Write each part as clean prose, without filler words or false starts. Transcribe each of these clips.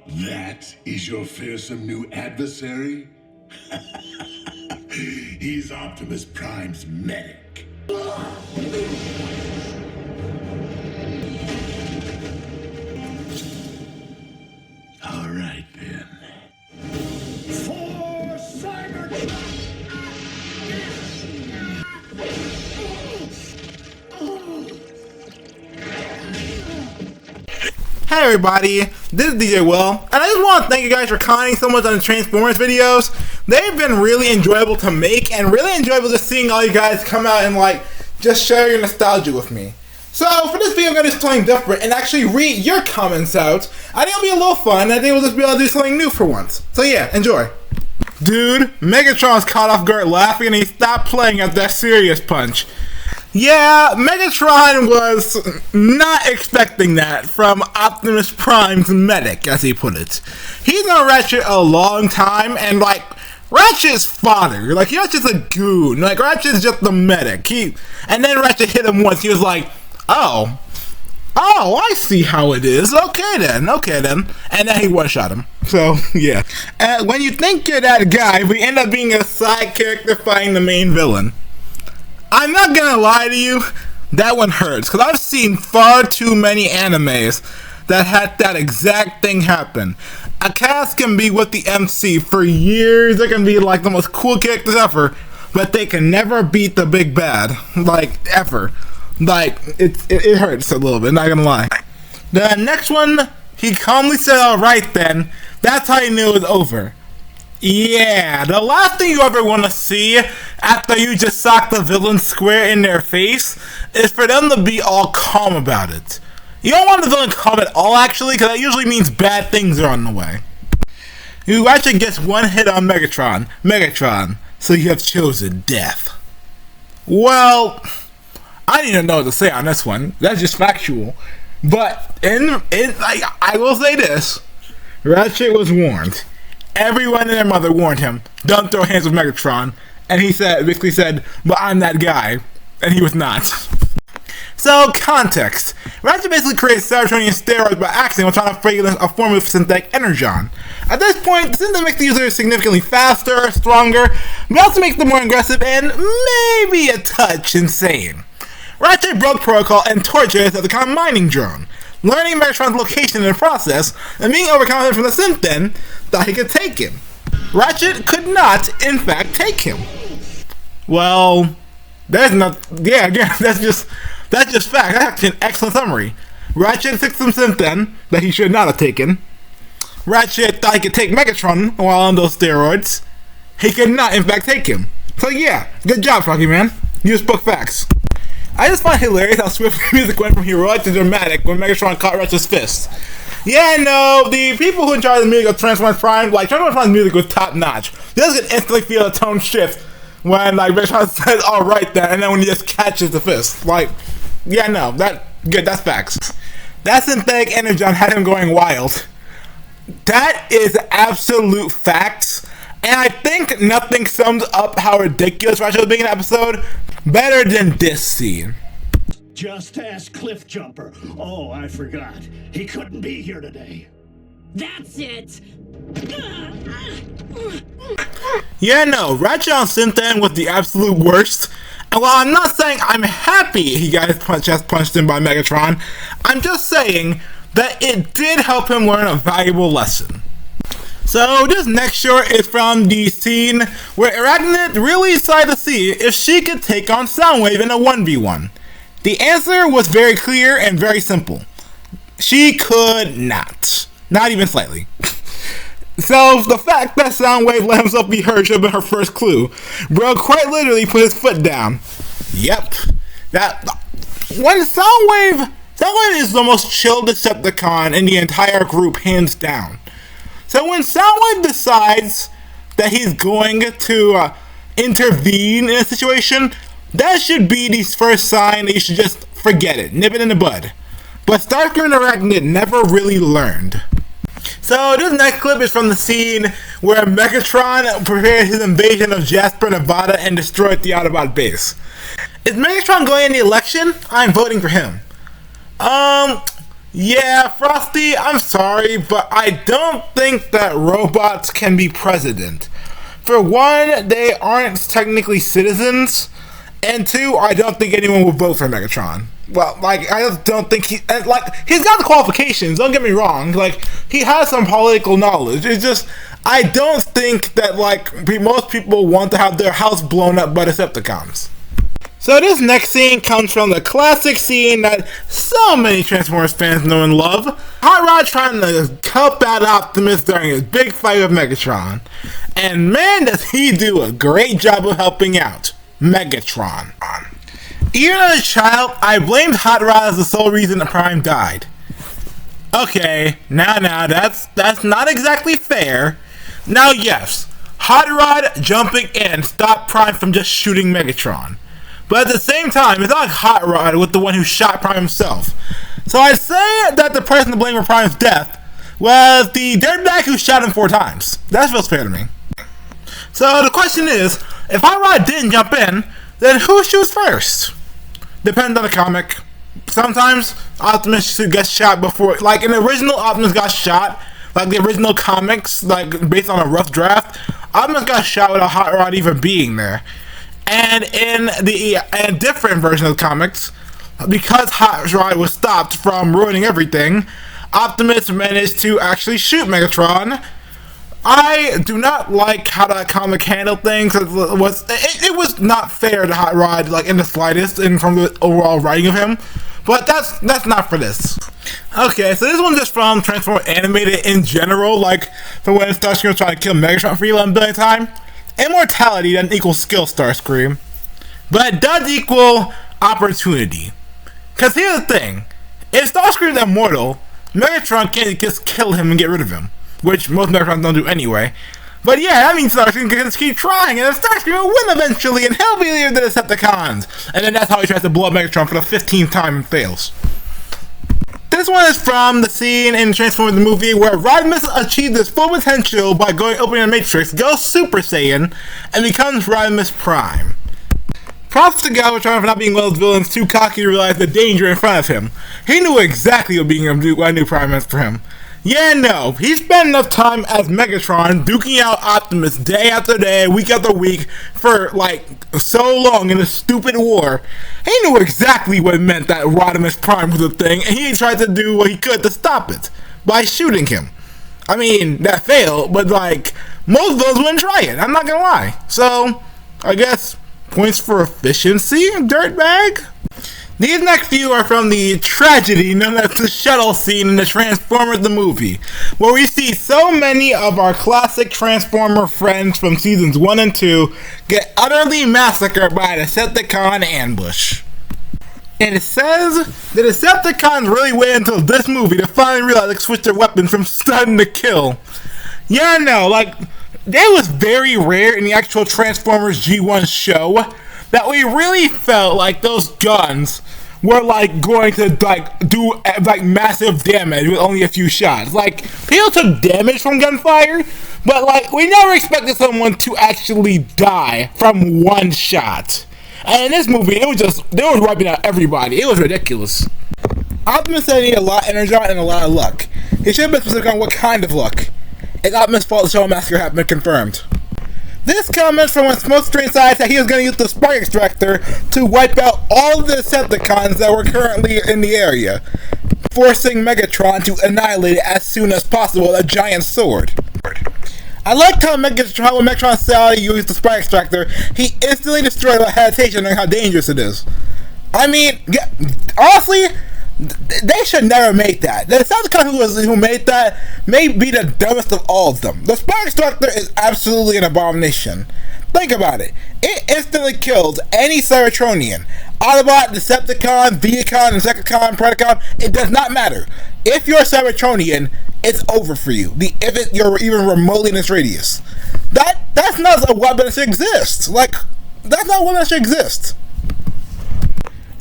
That is your fearsome new adversary? He's Optimus Prime's medic. All right, then. For Cybertron! Hey everybody, this is DJ Will, and I just want to thank you guys for commenting so much on the Transformers videos. They've been really enjoyable to make, and really enjoyable just seeing all you guys come out and just share your nostalgia with me. So for this video I'm going to do something different and actually read your comments out. I think it'll be a little fun, and I think we'll just be able to do something new for once. So yeah, enjoy. Dude, Megatron's caught off guard laughing and he stopped playing at that serious punch. Yeah, Megatron was not expecting that from Optimus Prime's medic, as he put it. He's known Ratchet a long time, and Ratchet's father, Ratchet's a goon, Ratchet's just the medic. And then Ratchet hit him once, he was like, oh, I see how it is, okay then, and then he one-shot him, so, yeah. When you think you're that guy, we end up being a side character fighting the main villain. I'm not gonna lie to you, that one hurts, because I've seen far too many animes that had that exact thing happen. A cast can be with the MC for years, they can be the most cool characters ever, but they can never beat the big bad, ever. It hurts a little bit, not gonna lie. The next one, he calmly said, alright then, that's how he knew it was over. Yeah, the last thing you ever want to see after you just sock the villain square in their face is for them to be all calm about it. You don't want the villain calm at all, actually, because that usually means bad things are on the way. You actually gets one hit on Megatron, so you have chosen death. Well, I don't even know what to say on this one. That's just factual. But I will say this: Ratchet was warned. Everyone and their mother warned him, don't throw hands with Megatron, and he basically said, but I'm that guy, and he was not. So, context. Ratchet basically created Cybertronian steroids by accident while trying to create a form of synthetic energon. At this point, the synthetic makes the user significantly faster, stronger, but also makes them more aggressive and maybe a touch insane. Ratchet broke protocol and tortured us as a common mining drone. Learning Megatron's location in the process, and being overconfident from the synth then, thought he could take him. Ratchet could not, in fact, take him. Well, that's just fact. That's actually an excellent summary. Ratchet took some synth then, that he should not have taken. Ratchet thought he could take Megatron while on those steroids. He could not, in fact, take him. So yeah, good job, Froggy Man. You just spoke facts. I just find it hilarious how swiftly music went from heroic to dramatic when Megatron caught Ratchet's fist. Yeah, no, the people who in charge of the music of Transformers Prime, Transformers Prime's music was top notch. You just can instantly feel the tone shift when Megatron says, alright then, and then when he just catches the fist. Yeah, no, that's facts. That synthetic energon had him going wild. That is absolute facts. And I think nothing sums up how ridiculous Ratchet was being in the episode better than this scene. Just ask Cliffjumper. Oh, I forgot. He couldn't be here today. That's it! Yeah, no, Ratchet on Synthen was the absolute worst. And while I'm not saying I'm happy he got his chest punched in by Megatron, I'm just saying that it did help him learn a valuable lesson. So this next short is from the scene where Arachnid really decided to see if she could take on Soundwave in a 1v1. The answer was very clear and very simple. She could not. Not even slightly. So the fact that Soundwave let himself be heard should have been her first clue. Bro quite literally put his foot down. Yep. When Soundwave is the most chill Decepticon in the entire group, hands down. So when Soundwave decides that he's going to intervene in a situation, that should be the first sign that you should just forget it, nip it in the bud. But Starscream and Arachnid never really learned. So this next clip is from the scene where Megatron prepared his invasion of Jasper, Nevada and destroyed the Autobot base. Is Megatron going in the election? I'm voting for him. Yeah, Frosty, I'm sorry, but I don't think that robots can be president. For one, they aren't technically citizens, and two, I don't think anyone would vote for Megatron. Well, like, I just don't think he's got the qualifications, don't get me wrong, like, he has some political knowledge, it's just, I don't think that, like, most people want to have their house blown up by Decepticons. So this next scene comes from the classic scene that so many Transformers fans know and love. Hot Rod trying to help out Optimus during his big fight with Megatron. And man, does he do a great job of helping out Megatron. Even as a child, I blamed Hot Rod as the sole reason that Prime died. Okay, now that's not exactly fair. Now yes, Hot Rod jumping in stopped Prime from just shooting Megatron. But at the same time, it's not like Hot Rod was the one who shot Prime himself. So I'd say that the person to blame for Prime's death was the dirtbag who shot him 4 times. That feels fair to me. So the question is, if Hot Rod didn't jump in, then who shoots first? Depends on the comic. Sometimes Optimus gets shot before, like in the original Optimus got shot, like the original comics, like based on a rough draft, Optimus got shot without Hot Rod even being there. And in the different version of the comics, because Hot Rod was stopped from ruining everything, Optimus managed to actually shoot Megatron. I do not like how that comic handled things. It was not fair to Hot Rod, like in the slightest, and from the overall writing of him. But that's not for this. Okay, so this one's just from Transformers Animated in general, like from when Starscream was trying to kill Megatron for 11 billion times. Immortality doesn't equal skill, Starscream, but it does equal opportunity. Because here's the thing, if Starscream's immortal, Megatron can't just kill him and get rid of him, which most Megatrons don't do anyway. But yeah, that means Starscream can just keep trying, and Starscream will win eventually, and he'll be leader of the Decepticons. And then that's how he tries to blow up Megatron for the 15th time and fails. This one is from the scene in Transformers the movie where Rodimus achieves his full potential by opening the Matrix, goes Super Saiyan, and becomes Rodimus Prime. Props to Galvatron for not being one of those villains too cocky to realize the danger in front of him. He knew exactly what being a new Prime meant for him. Yeah, no, he spent enough time as Megatron duking out Optimus day after day, week after week, for like so long in a stupid war. He knew exactly what it meant that Rodimus Prime was a thing, and he tried to do what he could to stop it by shooting him. I mean, that failed, but like most villains wouldn't try it. I'm not gonna lie. So I guess points for efficiency, dirtbag. These next few are from the tragedy known as the shuttle scene in the Transformers the movie, where we see so many of our classic Transformer friends from seasons 1 and 2 get utterly massacred by a Decepticon ambush. And it says the Decepticons really waited until this movie to finally realize they could switch their weapons from stun to kill. Yeah, no, like, it was very rare in the actual Transformers G1 show that we really felt like those guns were like going to like do like massive damage with only a few shots. Like, people took damage from gunfire, but like we never expected someone to actually die from one shot. And in this movie, it was just, they were wiping out everybody. It was ridiculous. Optimus said he needed a lot of energy and a lot of luck. He should have been specific on what kind of luck. It's Optimus' fault the Show Massacre had been confirmed. This comes from when Smokescreen decided that he was going to use the spark extractor to wipe out all the Decepticons that were currently in the area, forcing Megatron to annihilate it as soon as possible with a giant sword. I like how when Megatron saw he used the spark extractor, he instantly destroyed the hesitation on how dangerous it is. I mean, honestly, they should never make that. The Decepticon who made that may be the dumbest of all of them. The Spark Extractor is absolutely an abomination. Think about it. It instantly kills any Cybertronian. Autobot, Decepticon, Viacon, Insecticon, Predacon, it does not matter. If you're a Cybertronian, it's over for you. If you're even remotely in this radius. That's not a weapon that should exist. Like, that's not a weapon that should exist.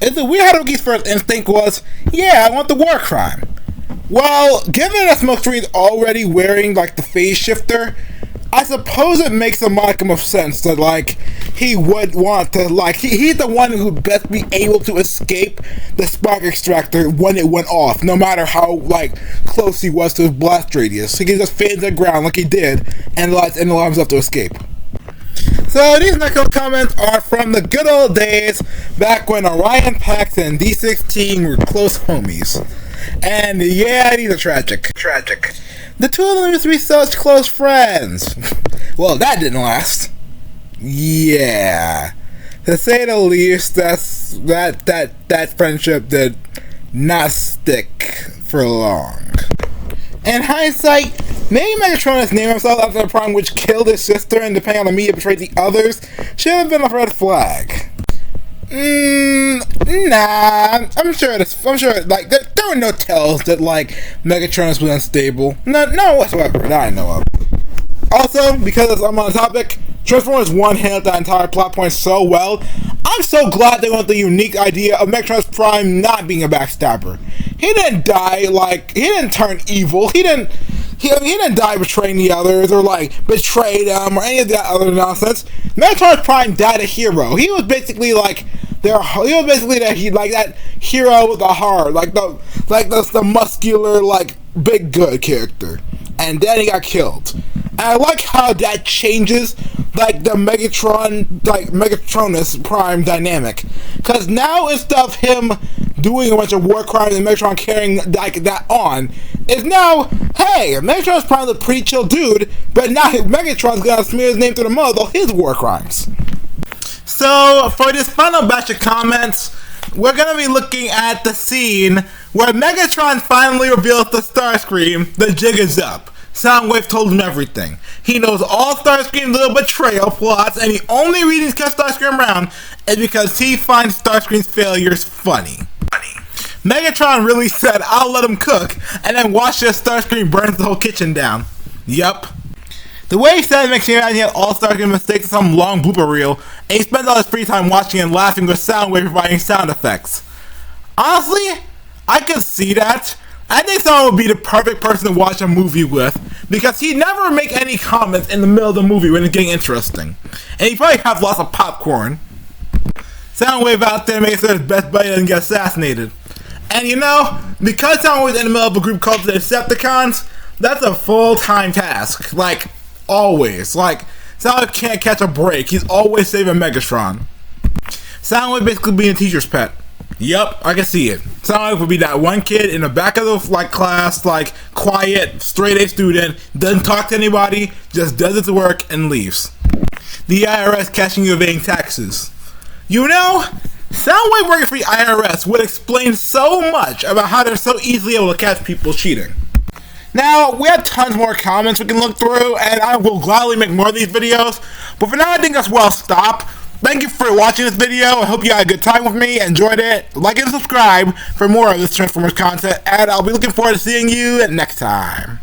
It's weird how Doki's first instinct was, yeah, I want the war crime. Well, given that Smokescreen's already wearing like the phase shifter, I suppose it makes a modicum of sense that, like, he would want to, like, he's the one who would best be able to escape the spark extractor when it went off, no matter how, like, close he was to his blast radius. He can just fade to the ground like he did, and allows himself to escape. So these next couple comments are from the good old days back when Orion Pax and D16 were close homies. And yeah, these are tragic. The two of them used to be such close friends. Well, that didn't last. Yeah. To say the least, that friendship did not stick for long. In hindsight, maybe Megatron has named himself after the Prime which killed his sister, and depending on the media betrayed the others, should have been a red flag. Nah, I'm sure, like, there were no tells that, like, Megatron was unstable. No whatsoever, that I know of. Also, because I'm on the topic, Transformers 1 handled that entire plot point so well. I'm so glad they went with the unique idea of Megatron's Prime not being a backstabber. He didn't die, like, he didn't turn evil. He didn't die betraying the others or, like, betray them or any of that other nonsense. Megatron's Prime died a hero. He was basically like that hero with the heart, like the muscular, like, big good character. And then he got killed. And I like how that changes, like, the Megatronus Prime dynamic. Because now, instead of him doing a bunch of war crimes and Megatron carrying, like, that on, is now, hey, Megatron's Prime is a pretty chill dude, but now Megatron's gonna smear his name through the mud with all his war crimes. So, for this final batch of comments, we're gonna be looking at the scene where Megatron finally reveals to Starscream the jig is up. Soundwave told him everything. He knows all Starscream's little betrayal plots, and the only reason he's kept Starscream around is because he finds Starscream's failures funny. Megatron really said, "I'll let him cook," and then watched as Starscream burns the whole kitchen down. Yup. The way he said it makes me imagine he had all Starscream's mistakes in some long blooper reel, and he spends all his free time watching and laughing with Soundwave providing sound effects. Honestly, I could see that. I think someone would be the perfect person to watch a movie with, because he'd never make any comments in the middle of the movie when it's getting interesting. And he'd probably have lots of popcorn. Soundwave out there makes sure his best buddy doesn't get assassinated. And you know, because Soundwave's in the middle of a group called the Decepticons, that's a full-time task. Like, always. Like, Soundwave can't catch a break. He's always saving Megatron. Soundwave basically being a teacher's pet. Yup, I can see it. Soundwave would be that one kid in the back of the, like, class, like, quiet, straight-A student, doesn't talk to anybody, just does its work and leaves. The IRS catching you evading taxes. You know, Soundwave working for the IRS would explain so much about how they're so easily able to catch people cheating. Now, we have tons more comments we can look through, and I will gladly make more of these videos, but for now I think that's where I'll stop. Thank you for watching this video. I hope you had a good time with me, enjoyed it. Like and subscribe for more of this Transformers content, and I'll be looking forward to seeing you next time.